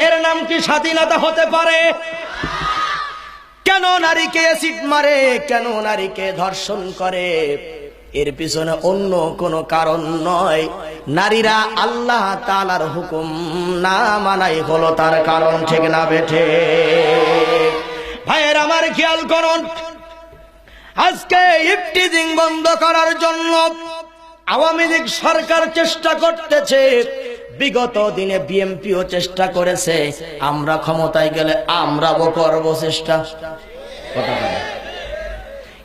এর নাম কি স্বাধীনতা হতে পারে? কেন নারীকে অ্যাসিড মারে, কেন নারীকে ধর্ষণ করে? এর পিছনে অন্য কোনো কারণ নয়, নারীরা আল্লাহ তাআলার হুকুম না মানাই হলো তার কারণ। ঠিক না বেঠে? ভাইয়ের আমার খেয়াল করুন, আজকে ইফটিজিং বন্ধ করার জন্য আওয়ামী লীগ সরকার চেষ্টা করতেছে, বিগত দিনে বিএনপিও চেষ্টা করেছে, আমরা ক্ষমতায় গেলে আমরাও করব চেষ্টা।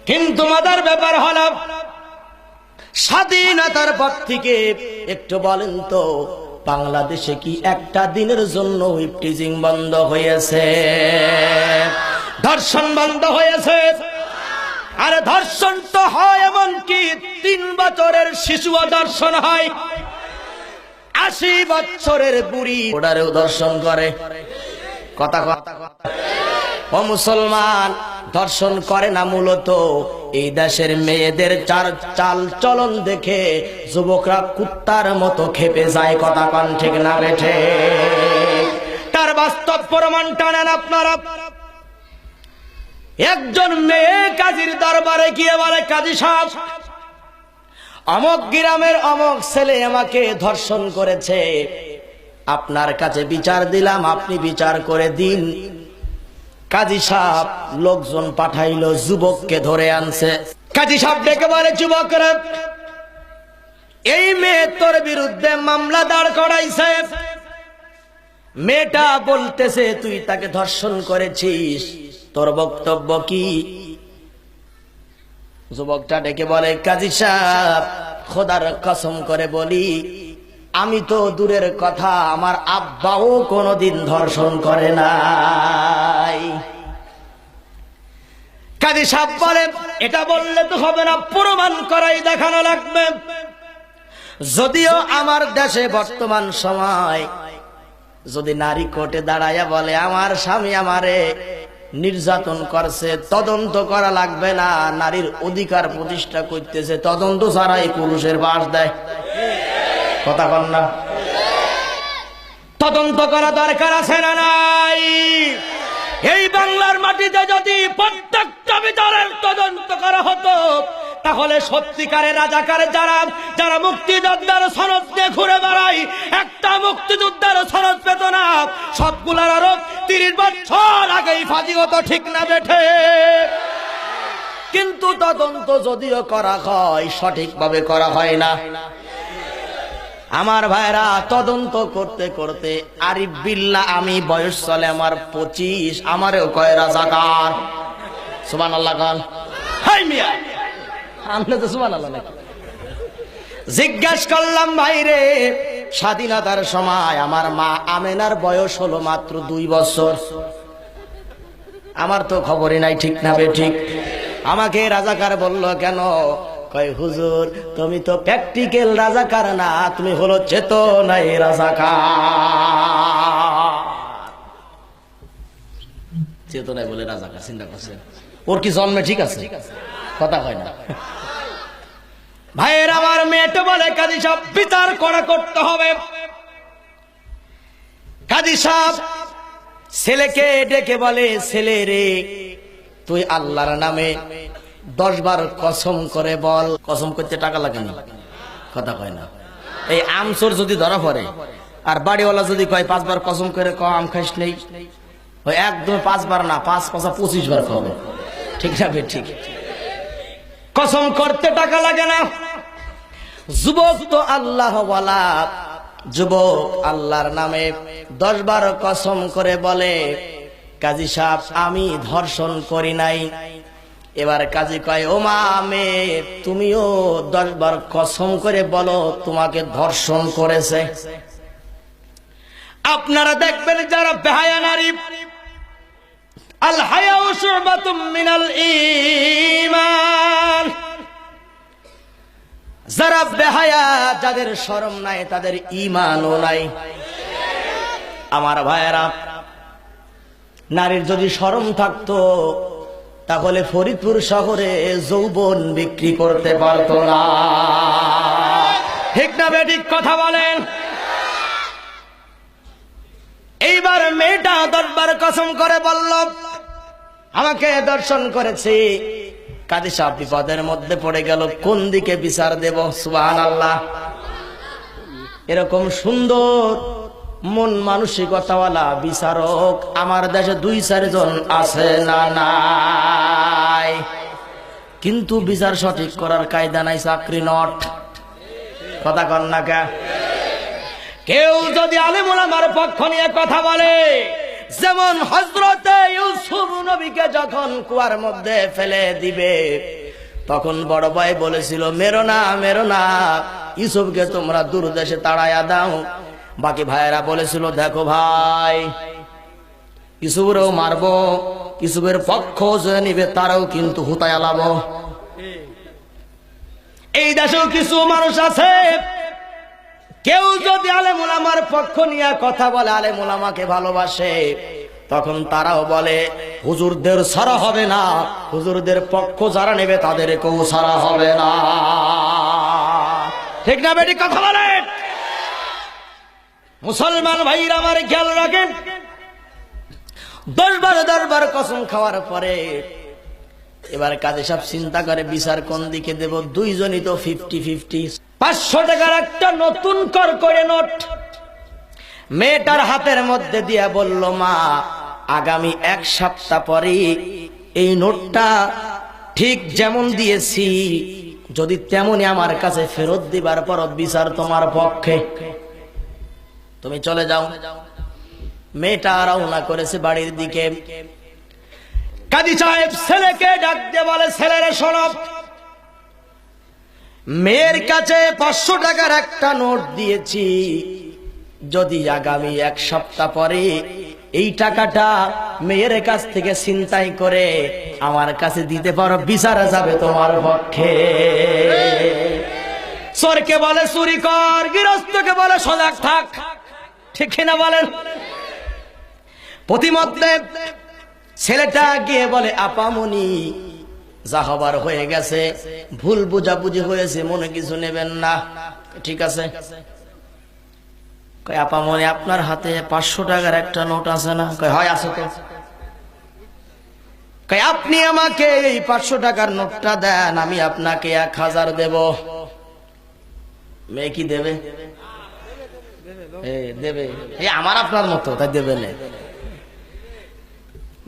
কিন্তু মাদার ব্যাপার হলো, স্বাধীনতার পর থেকে একটু বলেন তো, বাংলাদেশে কি একটা দিনের জন্য ইফটিজিং বন্ধ হয়েছে? ধর্ষণ বন্ধ হয়েছে? আর ধর্ষণ তো হয় এমনকি 3 বছরের শিশুও ধর্ষণ হয়, 80 বছরের বুড়ি ওটারেও ধর্ষণ করে। কথা কথা কথা। ও মুসলমান, ধর্ষণ করে না মূলত এই দেশের মেয়েদের চাল চলন দেখে যুবকরা কুত্তার মতো খেপে যায়। কথা কান ঠিক না বেঠে? তার বাস্তব প্রমাণ টানেন আপনারা। একজন মেয়ে কাজীর দরবারে গিয়ে বলে, কাজী সাহেব, অমুক গ্রামের অমুক ছেলে আমাকে ধর্ষণ করেছে, আপনার কাছে বিচার দিলাম, আপনি বিচার করে দিন। কাজী সাহেব লোকজন পাঠাইলো, যুবককে ধরে আনছে। কাজী সাহেব ডেকে বলে, যুবকরা, এই মেয়ে তোর বিরুদ্ধে মামলা দাঁড় করাইছে। মেয়েটা বলতেছে তুই তাকে ধর্ষণ করেছিস, তোর বক্তব্য কি? যুবকটা ডেকে বলে, কাজী সাহেব, খোদার কসম করে বলি, আমি তো দূরের কথা, আমার আব্বাও কোনোদিন ধর্ষণ করে নাই। কাজী সাহেব বলে, এটা বললে তো হবে না, প্রমাণ করাই দেখানো লাগবে। যদিও আমার দেশে বর্তমান সময় যদি নারী কোর্টে দাঁড়াইয়া বলে আমার স্বামী আমারে নির্যাতন করছে, তদন্ত করা লাগবে না, নারীর অধিকার প্রতিষ্ঠা করতেছে, তদন্ত ছাড়াই পুরুষের বাস দেয়। কথা কন না? তদন্ত করা দরকার আছে না নাই? এই বাংলার মাটিতে যদি প্রত্যেকটা বিচারের তদন্ত করা হতো, তাহলে সত্যিকারের রাজাকার যারা যারা মুক্তিযোদ্ধার সনদ দিয়ে ঘুরে বেড়ায়, একটা মুক্তিযোদ্ধার সনদ পেত না, সবগুলার আরো 30 বছর আগেই ফাঁসি হতো। ঠিক না বেঠে? কিন্তু তদন্ত যদিও করা হয়, সঠিকভাবে করা হয় না। আমার ভাইরা, তদন্ত করতে করতে আরিফ বিল্লাহ আমি বয়স চলে আমার 25, আমারও কয় রাজাকার। সুবহানাল্লাহ গান। হাই মিয়া, আমরা তো সুবহানাল্লাহ নাকি? জিজ্ঞেস করলাম, ভাইরে, স্বাধীনতার সময় আমার মা আমেনার বয়স হলো মাত্র 2 বছর, আমার তো খবরই নাই। ঠিক না বে ঠিক? আমাকে রাজাকার বলল কেন? কয়, হুজুর, তুমি তো প্র্যাকটিক্যাল রাজাকার না, তুমি হলো চেতনায় রাজাকার। চেতনায় বলে রাজাকার, চিন্তা করছেন? ওর কি জন্মে ঠিক আছে? কথা হয় না। ভাইয়ের আমার, মেয়েটা বলে, কাজী সাহেব, বিচার করা করতে হবে। কাজী সাহেব ছেলেকে ডেকে বলে, ছেলে রে, তুই আল্লাহর নামে 10 বার কসম করে বল। কসম করতে টাকা লাগে না। কথা কয় না? এই আমচোর যদি ধরা পড়ে আর বাড়িওয়ালা যদি কয় 5 বার কসম করে ক আম খাইস নেই, ওই একদম 5 বার না, 5 5 25 বার খাবে। ঠিক না? ঠিক। কসম করতে টাকা লাগে না। যুবক তো আল্লাহ ওয়ালা, যুবক আল্লাহর নামে 10 বার কসম করে বলে, কাজী সাহেব, আমি ধর্ষণ করি নাই। এবার কাজী কয়, ও মা, মেয়ে, তুমিও 10 বার কসম করে বলো তোমাকে ধর্ষণ করেছে। আপনারা দেখবেন যারা বেহায়া নারী, আল হায়াউ শুবাতুম মিনাল ঈমান, যারা বেহায়া, যাদের শরম নাই, তাদের ঈমানও নাই। আমার ভাইয়েরা, নারীর যদি শরম থাকতো তাহলে ফরিদপুর শহরে যৌবন বিক্রি করতে পারতো না। ঠিক না বেঠিক? কথা বলেন। এইবার মেয়েটা 10 বার কসম করে বলল আমাকে দর্শন করেছে। কাজী সাহেব বিপদের মধ্যে পড়ে গেল, কোন দিকে বিচার দেব? সুবহানাল্লাহ। এরকম সুন্দর মন মানসিকতাওয়ালা বিচারক আমার দেশে 2-4 জন আছে না নাই? কিন্তু বিচার সঠিক করার কায়দা নাই, চাকরি নট। কথা কন না কে? কেউ যদি আলেম ওলামার পক্ষ নিয়ে কথা বলে, যেমন হযরতে ইউসুফ নবীকে যখন কুয়ার মধ্যে ফেলে দিবে, তখন বড় ভাই বলেছিল মেরো না মেরো না, ইউসুফকে তোমরা দূর দেশে তাড়াইয়া দাও। বাকি ভাইয়েরা বলেছিল দেখো ভাই, ইউসুফেরও মারবো, ইউসুফের পক্ষ যে নিবে তারাও কিন্তু হুতায়া লাভ। এই দেশেও কিছু মানুষ আছে, কেউ যদি আলেম ওলামার পক্ষ নিয়ে কথা বলে, আলেম ওলামাকে ভালোবাসে, তখন তারাও বলে হুজুরদের ছাড়া হবে না, হুজুরদের পক্ষ যারা নেবে তাদেরকেও ছাড়া হবে না। ঠিক না বেটি? কথা বলেন। মুসলমান ভাইরা আমার খেয়াল রাখেন, 10 বার কসম খাওয়ার পরে এবার কাজী সাহেব চিন্তা করে বিচার কোন দিকে দেব। দুইজনই তো 50-50। 500 টাকার একটা নতুন করে নোট মেয়েটার হাতের মধ্যে দিয়া বলল মা, আগামী 1 সপ্তাহ পরে এই নোটটা ঠিক যেমন দিয়েছি যদি তেমনই আমার কাছে ফেরত দিবার পর বিচার তোমার পক্ষে, তুমি চলে যাও। মেয়েটা রওনা করেছে বাড়ির দিকে। কাজী সাহেব ছেলেকে ডাক দিয়ে বলে ছেলেরা শোনো, মেয়ের কাছে 500 টাকার একটা নোট দিয়েছি, যদি আগামী 1 সপ্তাহ পরে এই টাকাটা মেয়ের কাছ থেকে ছিনতাই করে আমার কাছে দিতে পারো, বিচার যাবে তোমার পক্ষে। চোরকে বলে চুরি কর, গৃহস্থকে বলে সজাগ থাক। ঠিক কিনা বলেন? প্রতিমধ্যে ছেলেটা গিয়ে বলে আপামনি, যা হবার হয়ে গেছে, ভুল বুঝাবুঝি হয়েছে, মনে কিছু নেবেন না। ঠিক আছে। কয় আপামনি আপনার হাতে 500 টাকার একটা নোট আছে না? কয় হয় আছে তো। কয় আপনি আমাকে এই 500 টাকার নোটটা দেন, আমি আপনাকে 1000 দেব। মেয়ে কি দেবে? দেবে। এই আমার আপনার মতো, তাই দেবে না।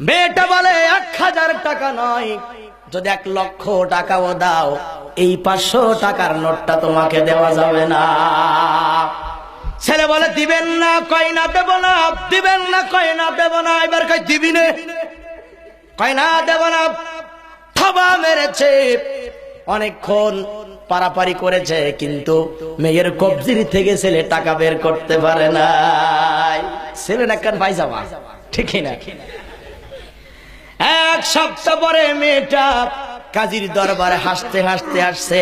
মেয়েটা বলে 1000 টাকা নয়, যদি 1 লক্ষ টাকাও দাও, এই 500 টাকার নোটটা তোমাকে দেওয়া যাবে না। ছেলে বলে দিবেন না? কয় না দেব না। দিবেন না? কয় না দেব না। এবার কয় দিবি না? কয় না দেব না। থাবা মেরেছে, অনেকক্ষণ পারাপারি করেছে, কিন্তু মেয়ের কবজির থেকে ছেলে টাকা বের করতে পারে না। ছেলে নাকান পায়জামা। ঠিক না? 1 সপ্তাহ পরে মেয়েটা কাজীর দরবারে হাসতে হাসতে আসছে,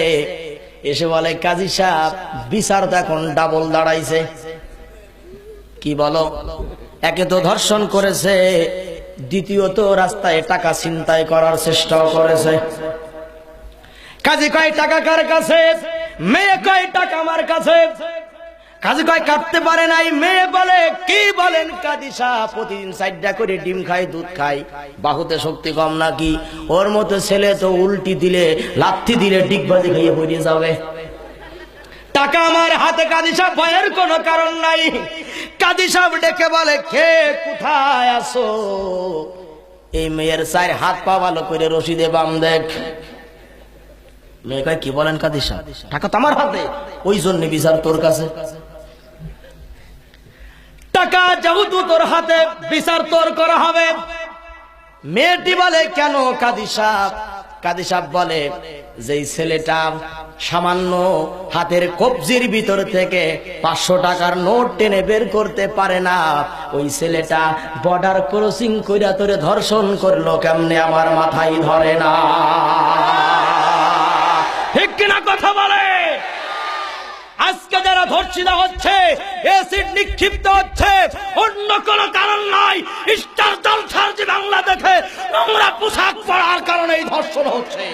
এসে বলে কাজী সাহেব বিচার তো এখন ডাবল দাঁড়াইছে। কি বলো? একে তো ধর্ষণ করেছে, দ্বিতীয়ত রাস্তায় টাকা ছিনতাই করার চেষ্টাও করেছে। কাজী কয় টাকা কার কাছে? মেয়ে কয় টাকা আমার কাছে। কাজী কয় কাটতে পারে নাই। মেয়ে বলে কি বলেন কাজী সাহেব, প্রতিদিন 4টা করে ডিম খাই, দুধ খাই, বাহুতে শক্তি কম নাকি? ওর মতো ছেলে তো উল্টি দিলে, লাথি দিলে ডিগবাজি খাইয়ে পড়ে যাবে। টাকা আমার হাতে। কাজী সাহেব ভয়ের কোনো কারণ নাই। কাজী সাহেব ডেকে বলে কে কোথায় আছো? এই মেয়ের 4 হাত পা ভালো করে রশিদে বাম দেখ। মেয়ে কয় কি বলেন কাজী সাহেব, টাকা তো আমার হাতে, ওই জন্য বিচার তোর কাছে। টাকা যেহেতু তোর হাতে, বিচার তোর করা হবে। মেয়েটি বলে কেন কাজী সাহেব? কাজী সাহেব বলে যেই ছেলেটা সামান্য হাতের কবজির ভিতর থেকে 500 টাকার নোট টেনে বের করতে পারে না, ওই ছেলেটা বর্ডার ক্রসিং কইরা তোরে ধর্ষণ করলো কেমনে আমার মাথায় ধরে না। ঠিক কিনা কথা বলে? আজকে যারা ধর্ষিত হচ্ছে, এসিড নিক্ষিপ্ত হচ্ছে, অন্য কোন কারণ নাই, স্টার জলসার যে বাংলা দেখে নোংরা পোশাক পরার কারণে এই ধর্ষণ হচ্ছে।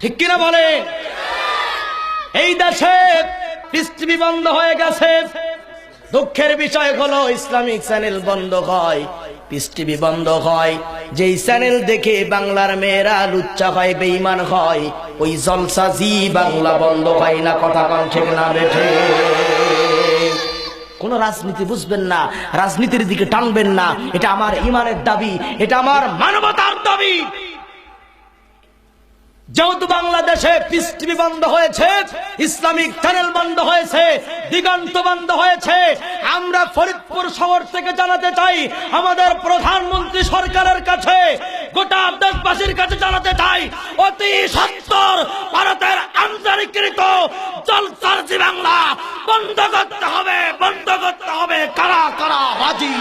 ঠিক কিনা বলে? এই দেশে পৃথিবী বন্ধ হয়ে গেছে, দুঃখের বিষয় হলো ইসলামিক চ্যানেল বন্ধ হয়, পিস টিভি বন্ধ হয়, যেই চ্যানেল দেখে বাংলার মেয়েরা লুচ্চা হয়, বেঈমান হয়, ওই জলসা জি বাংলা বন্ধ হয় না। কথা কন ঠিক না বেঠে? কোন রাজনীতি বুঝবেন না, রাজনীতির দিকে টানবেন না। এটা আমার ইমানের দাবি, এটা আমার মানবতার দাবি। যেহেতু বাংলাদেশে পিস টিভি বন্ধ হয়েছে, ইসলামিক চ্যানেল বন্ধ হয়েছে, দিগন্ত বন্ধ হয়েছে, আমরা ফরিদপুর শহর থেকে জানাতে চাই, আমাদের প্রধানমন্ত্রী সরকারের কাছে, গোটা দেশবাসীর কাছে জানাতে চাই, অতি সত্বর ভারতের আমদানিকৃত জলসার জি বাংলা বন্ধ করতে হবে, বন্ধ করতে হবে। কারা কারা রাজি?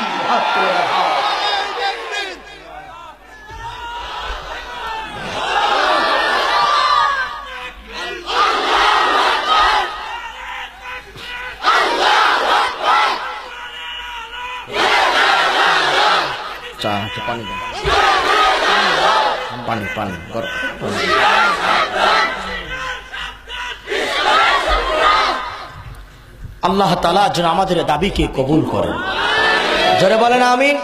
পানি পানি পানি গরম। আল্লাহ তাআলা যেন আমাদের দাবিকে কবুল করেন। জোরে বলেন আমিন।